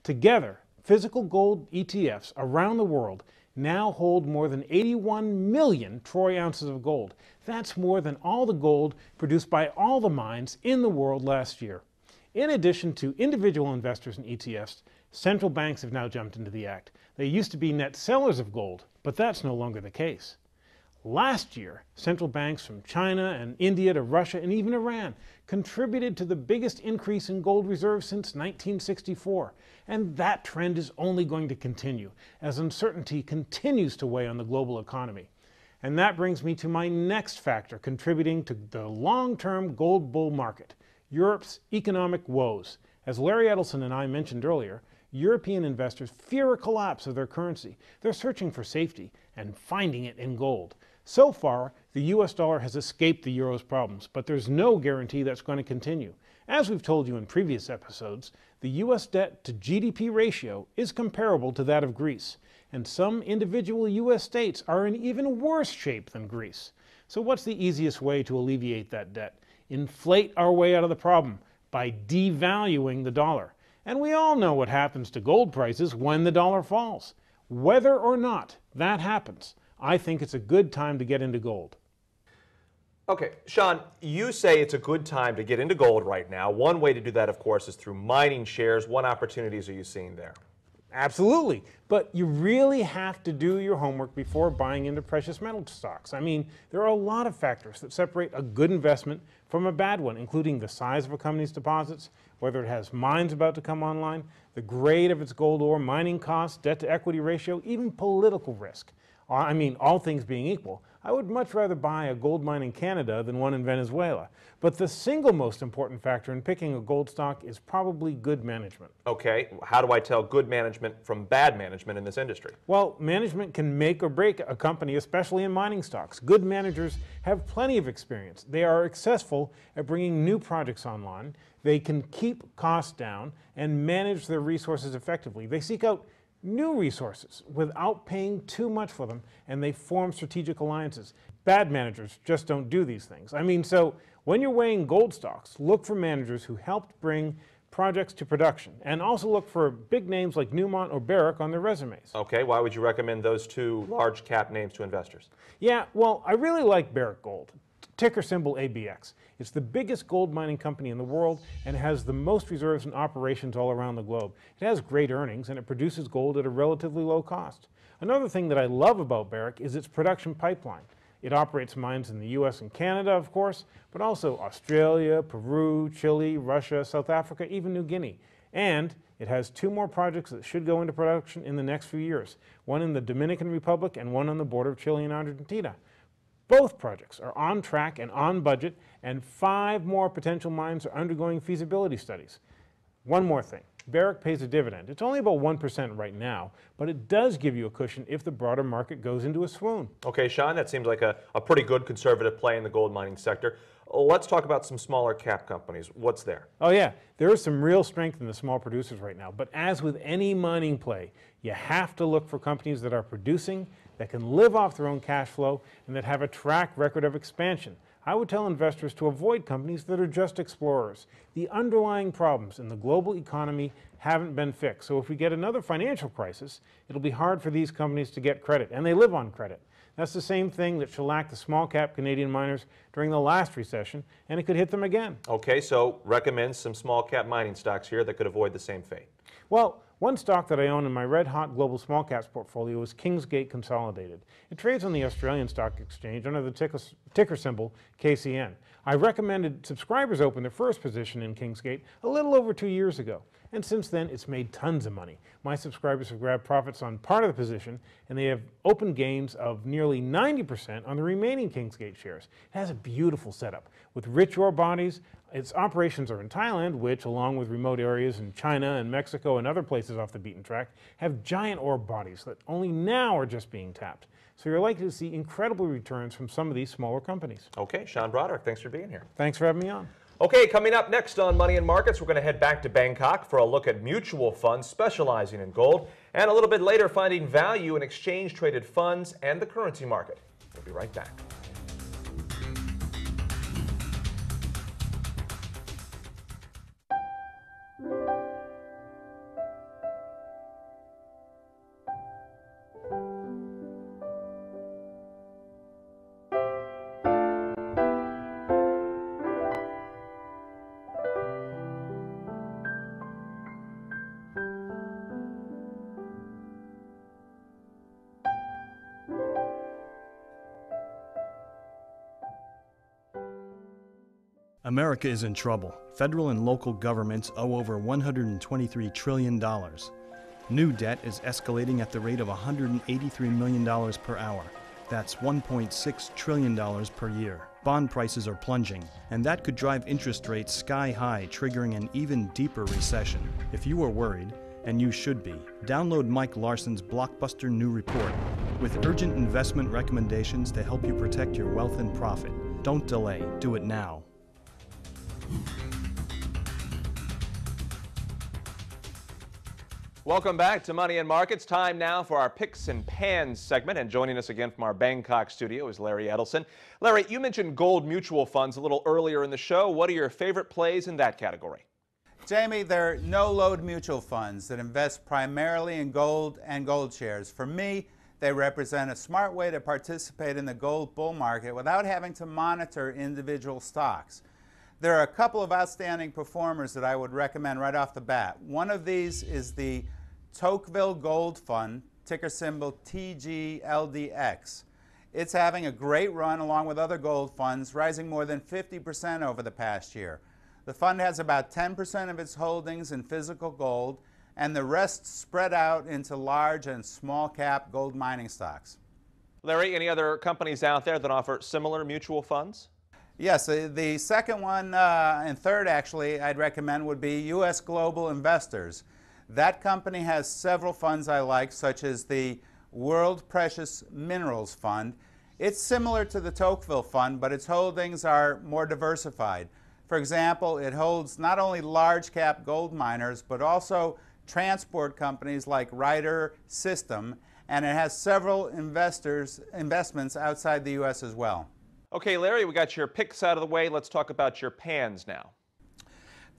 Together, physical gold ETFs around the world now hold more than 81 million troy ounces of gold. That's more than all the gold produced by all the mines in the world last year. In addition to individual investors in ETFs, central banks have now jumped into the act. They used to be net sellers of gold, but that's no longer the case. Last year, central banks from China and India to Russia and even Iran contributed to the biggest increase in gold reserves since 1964. And that trend is only going to continue as uncertainty continues to weigh on the global economy. And that brings me to my next factor contributing to the long-term gold bull market: Europe's economic woes. As Larry Edelson and I mentioned earlier, European investors fear a collapse of their currency. They're searching for safety and finding it in gold. So far, the US dollar has escaped the euro's problems, but there's no guarantee that's going to continue. As we've told you in previous episodes, the US debt to GDP ratio is comparable to that of Greece, and some individual US states are in even worse shape than Greece. So what's the easiest way to alleviate that debt? Inflate our way out of the problem by devaluing the dollar. And we all know what happens to gold prices when the dollar falls. Whether or not that happens, I think it's a good time to get into gold. Okay, Sean, you say it's a good time to get into gold right now. One way to do that, of course, is through mining shares. What opportunities are you seeing there? Absolutely, but you really have to do your homework before buying into precious metal stocks. I mean, there are a lot of factors that separate a good investment from a bad one, including the size of a company's deposits, whether it has mines about to come online, the grade of its gold ore, mining costs, debt-to-equity ratio, even political risk. I mean, all things being equal, I would much rather buy a gold mine in Canada than one in Venezuela. But the single most important factor in picking a gold stock is probably good management. Okay, how do I tell good management from bad management in this industry? Well, management can make or break a company, especially in mining stocks. Good managers have plenty of experience. They are successful at bringing new projects online. They can keep costs down and manage their resources effectively. They seek out new resources without paying too much for them, and they form strategic alliances. Bad managers just don't do these things. I mean, so when you're weighing gold stocks, look for managers who helped bring projects to production, and also look for big names like Newmont or Barrick on their resumes. Okay, why would you recommend those two large cap names to investors? Yeah, well, I really like Barrick Gold, ticker symbol ABX. It's the biggest gold mining company in the world and has the most reserves and operations all around the globe. It has great earnings and it produces gold at a relatively low cost. Another thing that I love about Barrick is its production pipeline. It operates mines in the US and Canada, of course, but also Australia, Peru, Chile, Russia, South Africa, even New Guinea. And it has 2 more projects that should go into production in the next few years, one in the Dominican Republic and one on the border of Chile and Argentina. Both projects are on track and on budget, and 5 more potential mines are undergoing feasibility studies. One more thing, Barrick pays a dividend. It's only about 1% right now, but it does give you a cushion if the broader market goes into a swoon. Okay, Sean, that seems like a pretty good conservative play in the gold mining sector. Let's talk about some smaller cap companies. What's there? Oh yeah, there is some real strength in the small producers right now, but as with any mining play, you have to look for companies that are producing, that can live off their own cash flow, and that have a track record of expansion. I would tell investors to avoid companies that are just explorers. The underlying problems in the global economy haven't been fixed, so if we get another financial crisis, it'll be hard for these companies to get credit, and they live on credit. That's the same thing that shellacked the small cap Canadian miners during the last recession, and it could hit them again. Okay, so recommend some small cap mining stocks here that could avoid the same fate. Well, one stock that I own in my red-hot global small caps portfolio is Kingsgate Consolidated. It trades on the Australian Stock Exchange under the ticker symbol KCN. I recommended subscribers open their first position in Kingsgate a little over 2 years ago, and since then it's made tons of money. My subscribers have grabbed profits on part of the position, and they have open gains of nearly 90% on the remaining Kingsgate shares. It has a beautiful setup with rich ore bodies. Its operations are in Thailand, which, along with remote areas in China and Mexico and other places off the beaten track, have giant ore bodies that only now are just being tapped. So you're likely to see incredible returns from some of these smaller companies. Okay, Sean Brodrick, thanks for being here. Thanks for having me on. Okay, coming up next on Money and Markets, we're going to head back to Bangkok for a look at mutual funds specializing in gold, and a little bit later finding value in exchange-traded funds and the currency market. We'll be right back. America is in trouble. Federal and local governments owe over $123 trillion. New debt is escalating at the rate of $183 million per hour. That's $1.6 trillion per year. Bond prices are plunging, and that could drive interest rates sky high, triggering an even deeper recession. If you are worried, and you should be, download Mike Larson's blockbuster new report with urgent investment recommendations to help you protect your wealth and profit. Don't delay. Do it now. Welcome back to Money and Markets. Time now for our Picks and Pans segment. And joining us again from our Bangkok studio is Larry Edelson. Larry, you mentioned gold mutual funds a little earlier in the show. What are your favorite plays in that category? Jamie, they're no-load mutual funds that invest primarily in gold and gold shares. For me, they represent a smart way to participate in the gold bull market without having to monitor individual stocks. There are a couple of outstanding performers that I would recommend right off the bat. One of these is the Tocqueville Gold Fund, ticker symbol TGLDX. It's having a great run along with other gold funds, rising more than 50% over the past year. The fund has about 10% of its holdings in physical gold, and the rest spread out into large and small cap gold mining stocks. Larry, any other companies out there that offer similar mutual funds? Yes, the second one and third actually I'd recommend would be U.S. Global Investors. That company has several funds I like, such as the World Precious Minerals Fund. It's similar to the Tocqueville Fund, but its holdings are more diversified. For example, it holds not only large cap gold miners, but also transport companies like Ryder System, and it has several investments outside the U.S. as well. Okay, Larry, we got your picks out of the way. Let's talk about your pans now.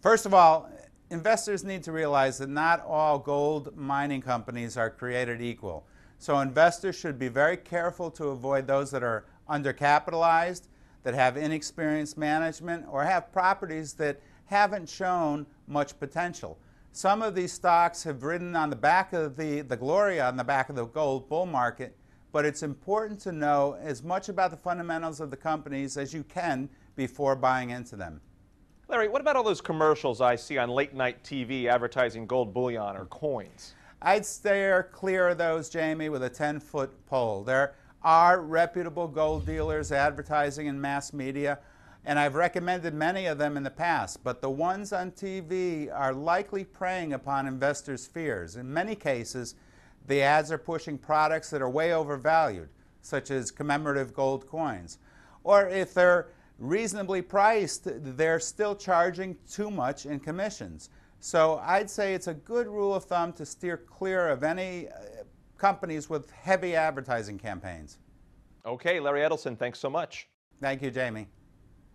First of all, investors need to realize that not all gold mining companies are created equal. So investors should be very careful to avoid those that are undercapitalized, that have inexperienced management, or have properties that haven't shown much potential. Some of these stocks have ridden on the back of the glory on the back of the gold bull market, but it's important to know as much about the fundamentals of the companies as you can before buying into them. Larry, what about all those commercials I see on late night TV advertising gold bullion or coins? I'd steer clear of those, Jamie, with a 10-foot pole. There are reputable gold dealers advertising in mass media, and I've recommended many of them in the past, but the ones on TV are likely preying upon investors' fears. In many cases, the ads are pushing products that are way overvalued, such as commemorative gold coins. Or if they're reasonably priced, they're still charging too much in commissions. So I'd say it's a good rule of thumb to steer clear of any companies with heavy advertising campaigns. Okay, Larry Edelson, thanks so much. Thank you, Jamie.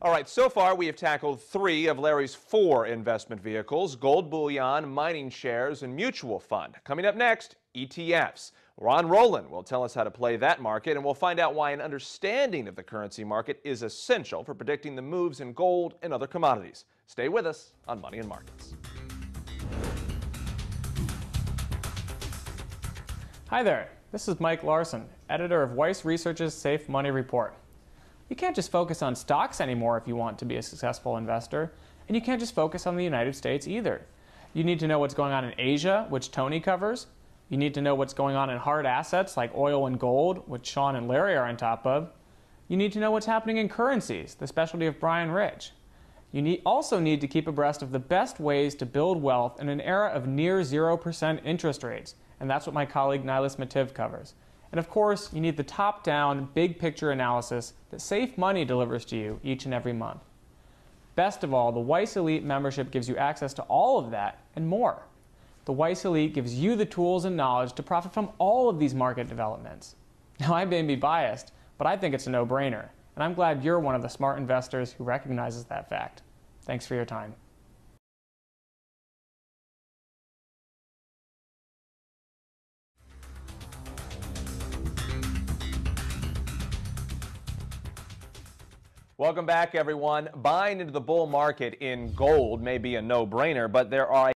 All right, so far we have tackled 3 of Larry's 4 investment vehicles: gold bullion, mining shares, and mutual fund. Coming up next, ETFs. Ron Rowland will tell us how to play that market, and we'll find out why an understanding of the currency market is essential for predicting the moves in gold and other commodities. Stay with us on Money and Markets. Hi there, this is Mike Larson, editor of Weiss Research's Safe Money Report. You can't just focus on stocks anymore if you want to be a successful investor, and you can't just focus on the United States either. You need to know what's going on in Asia, which Tony covers. You need to know what's going on in hard assets like oil and gold, which Sean and Larry are on top of. You need to know what's happening in currencies, the specialty of Bryan Rich. You also need to keep abreast of the best ways to build wealth in an era of near 0% interest rates, and that's what my colleague Nilis Mativ covers. And of course, you need the top-down, big-picture analysis that Safe Money delivers to you each and every month. Best of all, the Weiss Elite membership gives you access to all of that and more. The Weiss Elite gives you the tools and knowledge to profit from all of these market developments. Now, I may be biased, but I think it's a no-brainer, and I'm glad you're one of the smart investors who recognizes that fact. Thanks for your time. Welcome back, everyone. Buying into the bull market in gold may be a no-brainer, but there are